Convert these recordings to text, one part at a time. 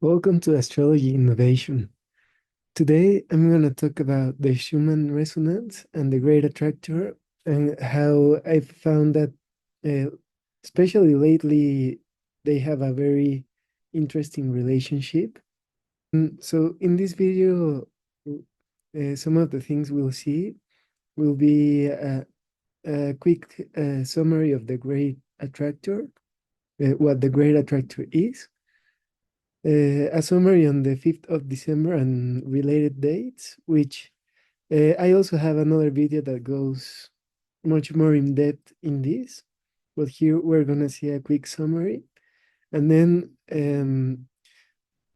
Welcome to Astrology Innovation. Today I'm going to talk about the Schumann Resonance and the Great Attractor and how I found that, uh, especially lately, they have a very interesting relationship. So in this video, some of the things we'll see will be a quick summary of the Great Attractor, what the Great Attractor is, a summary on the 5th of December and related dates, which I also have another video that goes much more in depth in this. But here we're going to see a quick summary. And then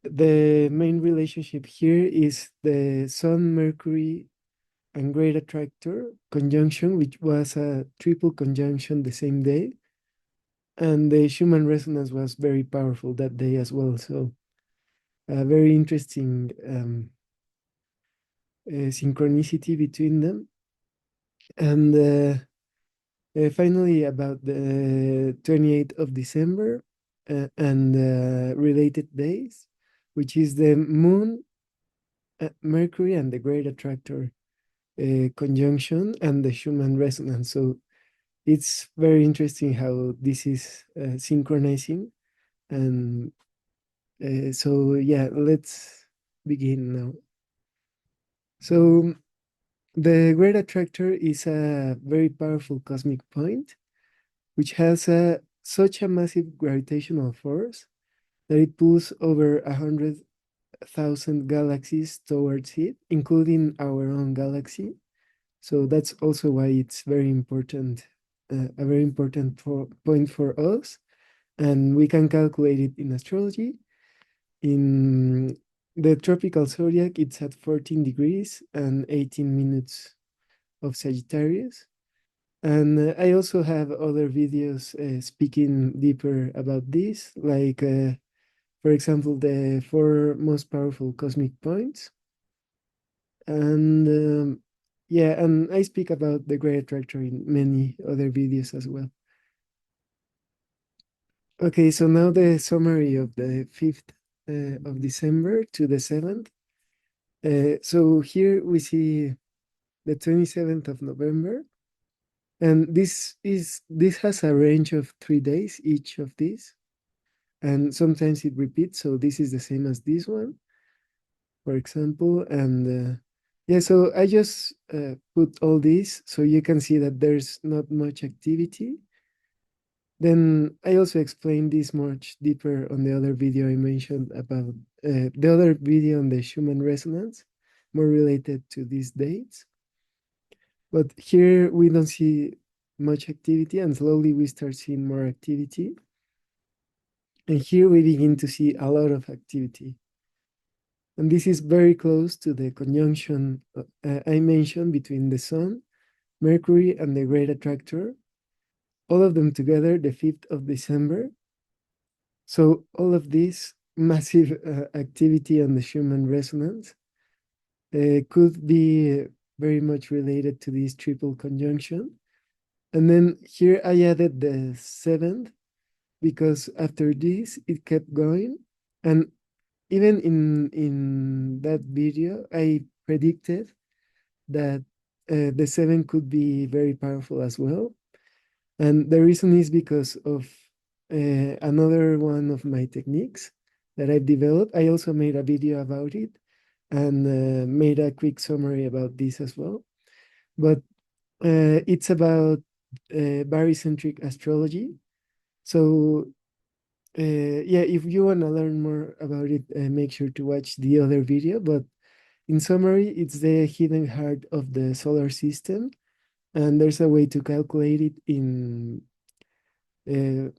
the main relationship here is the Sun, Mercury, and Great Attractor conjunction, which was a triple conjunction the same day. And the Schumann resonance was very powerful that day as well. So a very interesting synchronicity between them. And finally, about the 28th of December and related days, which is the Moon, Mercury, and the Great Attractor conjunction and the Schumann resonance. So it's very interesting how this is synchronizing. And so, yeah, let's begin now. So the Great Attractor is a very powerful cosmic point, which has such a massive gravitational force that it pulls over 100,000 galaxies towards it, including our own galaxy. So that's also why it's very important, a very important point for us. And we can calculate it in astrology. In the tropical zodiac, it's at 14 degrees and 18 minutes of Sagittarius. And I also have other videos speaking deeper about this, like, for example, the four most powerful cosmic points. And yeah, and I speak about the Great Attractor in many other videos as well. Okay, so now the summary of the 5th of December to the 7th. So here we see the 27th of November. And this has a range of 3 days, each of these. And sometimes it repeats, so this is the same as this one, for example. And yeah, so I just put all this so you can see that there's not much activity. Then I also explained this much deeper on the other video I mentioned about the other video on the Schumann resonance, more related to these dates. But here we don't see much activity, and slowly we start seeing more activity. And here we begin to see a lot of activity. And this is very close to the conjunction I mentioned between the Sun, Mercury, and the Great Attractor, all of them together, the 5th of December. So all of this massive activity on the Schumann resonance could be very much related to this triple conjunction. And then here I added the 7th because after this it kept going. And even in that video, I predicted that the 7 could be very powerful as well. And the reason is because of another one of my techniques that I've developed. I also made a video about it and made a quick summary about this as well. But it's about barycentric astrology. So yeah, if you want to learn more about it, make sure to watch the other video. But in summary, it's the hidden heart of the solar system, and there's a way to calculate it in uh,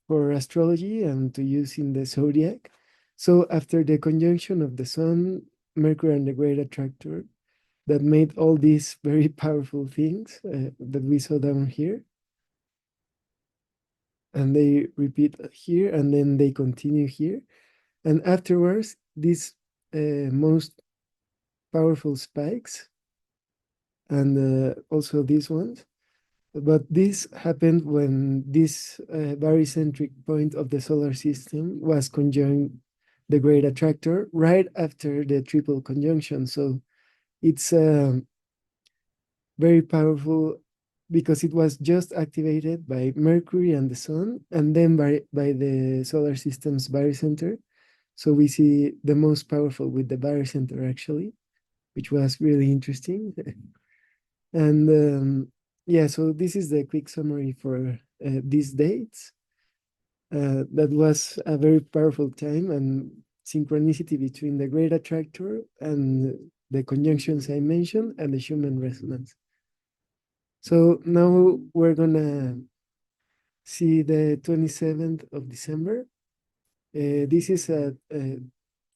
for astrology and to use in the zodiac. So after the conjunction of the Sun, Mercury, and the Great Attractor, that made all these very powerful things that we saw down here, and they repeat here, and then they continue here. And afterwards, these most powerful spikes, and also these ones. But this happened when this barycentric point of the solar system was conjoined the Great Attractor right after the triple conjunction. So it's very powerful because it was just activated by Mercury and the Sun, and then by the solar system's barycenter. So we see the most powerful with the barycenter actually, which was really interesting. And yeah, so this is the quick summary for these dates. That was a very powerful time and synchronicity between the Great Attractor and the conjunctions I mentioned and the Schumann resonance. So now we're gonna see the 27th of December. This is at 3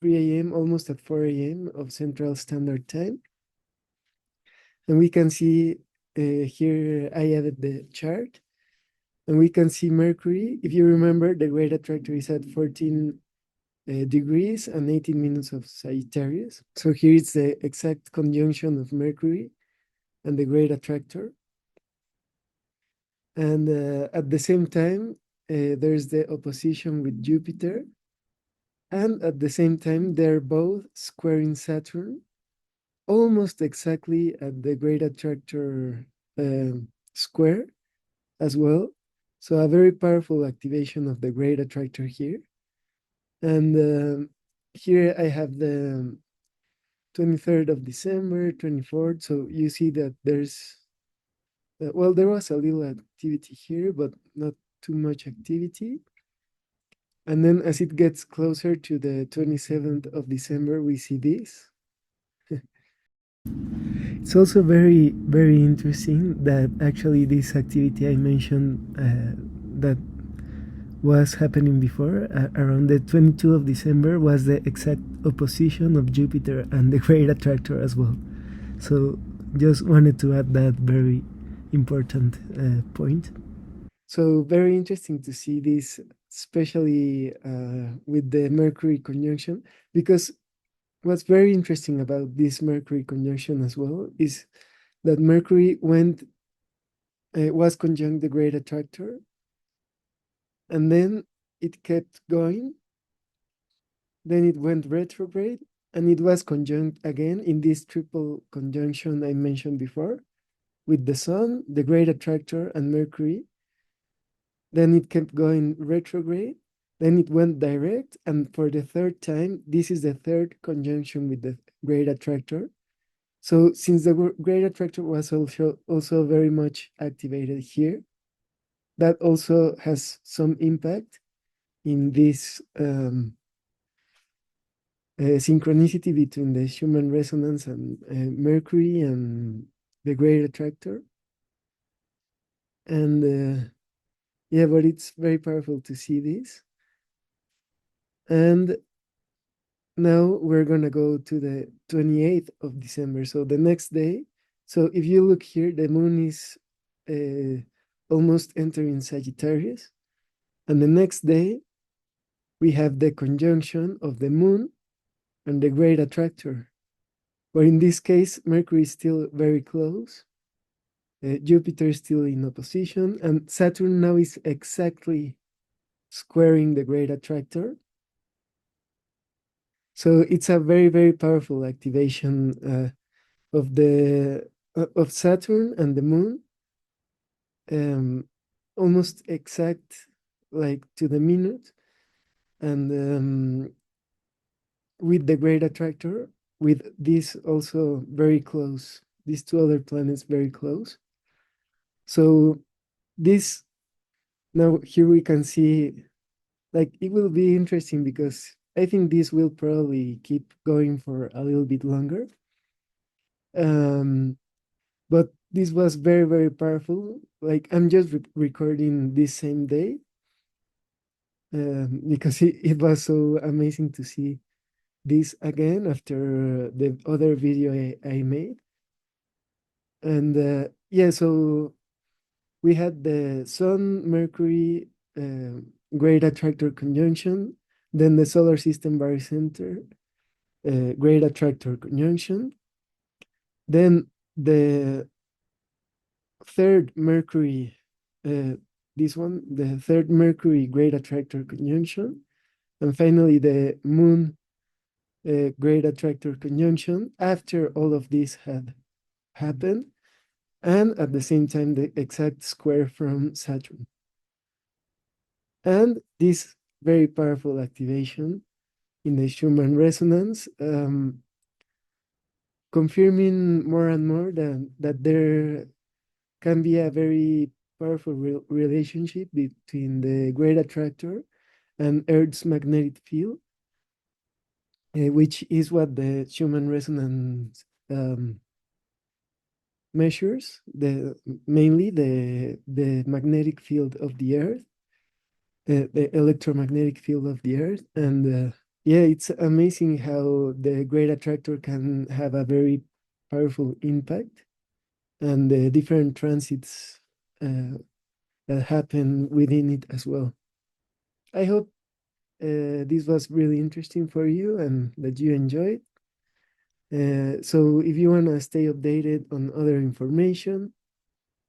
a.m., almost at 4 a.m. of Central Standard Time. And we can see here I added the chart. And we can see Mercury. If you remember, the Great Attractor is at 14 degrees and 18 minutes of Sagittarius. So here is the exact conjunction of Mercury and the Great Attractor. And at the same time, there's the opposition with Jupiter. And at the same time, they're both squaring Saturn, almost exactly at the Great Attractor square as well. So a very powerful activation of the Great Attractor here. And here I have the 23rd of December, 24th. So you see that there's, well, there was a little activity here, but not too much activity. And then as it gets closer to the 27th of December, we see this. It's also very, very interesting that actually this activity I mentioned that was happening before, around the 22nd of December, was the exact opposition of Jupiter and the Great Attractor as well. So just wanted to add that very important point. So very interesting to see this, especially with the Mercury conjunction, because what's very interesting about this Mercury conjunction as well is that Mercury was conjunct the Great Attractor, and then it kept going. Then it went retrograde, and it was conjunct again in this triple conjunction I mentioned before with the Sun, the Great Attractor, and Mercury. Then it kept going retrograde. Then it went direct, and for the third time, this is the third conjunction with the Great Attractor. So since the Great Attractor was also very much activated here, that also has some impact in this synchronicity between the Schumann resonance and Mercury and the Great Attractor. And yeah, but it's very powerful to see this. And now we're going to go to the 28th of December. So the next day. So if you look here, the moon is almost entering Sagittarius. And the next day, we have the conjunction of the moon and the Great Attractor. But in this case, Mercury is still very close. Jupiter is still in opposition. And Saturn now is exactly squaring the Great Attractor. So it's a very, very powerful activation of the of Saturn and the moon, almost exact, like to the minute, and with the Great Attractor, with this also very close, these two other planets very close. So this now here we can see, like it will be interesting because I think this will probably keep going for a little bit longer. But this was very, very powerful. Like I'm just recording this same day because it was so amazing to see this again after the other video I made. And yeah, so we had the Sun, Mercury, Great Attractor conjunction, then the solar system barycenter, Great Attractor conjunction, then the third Mercury, this one, the third Mercury Great Attractor conjunction, And finally, the moon Great Attractor conjunction after all of this had happened, and at the same time, the exact square from Saturn. And this very powerful activation in the Schumann resonance, confirming more and more that there can be a very powerful relationship between the Great Attractor and Earth's magnetic field, which is what the Schumann resonance measures, mainly the magnetic field of the Earth, the electromagnetic field of the Earth. And yeah, it's amazing how the Great Attractor can have a very powerful impact, and the different transits that happen within it as well. I hope this was really interesting for you and that you enjoyed. So if you want to stay updated on other information,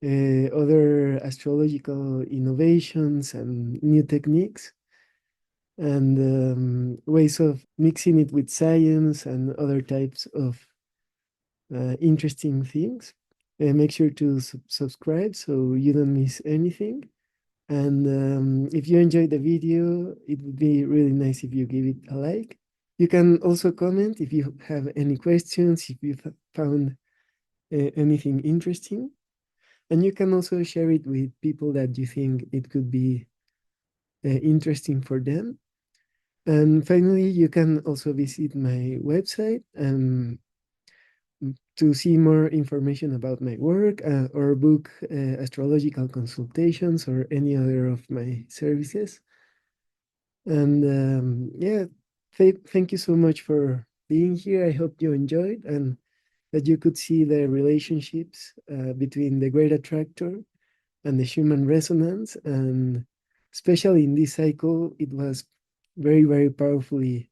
other astrological innovations and new techniques, and ways of mixing it with science and other types of interesting things, make sure to subscribe so you don't miss anything. And if you enjoyed the video, it would be really nice if you give it a like. You can also comment if you have any questions, if you found anything interesting. And you can also share it with people that you think it could be interesting for them. And finally, you can also visit my website to see more information about my work, or book astrological consultations or any other of my services. And yeah, thank you so much for being here. I hope you enjoyed and that you could see the relationships between the Great Attractor and the Schumann resonance. And especially in this cycle, it was very, very powerfully,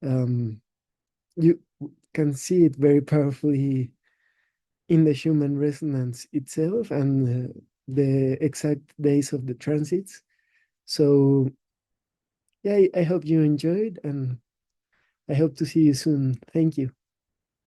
you can see it very powerfully in the Schumann resonance itself and the exact days of the transits. So yeah, I hope you enjoyed, and I hope to see you soon. Thank you.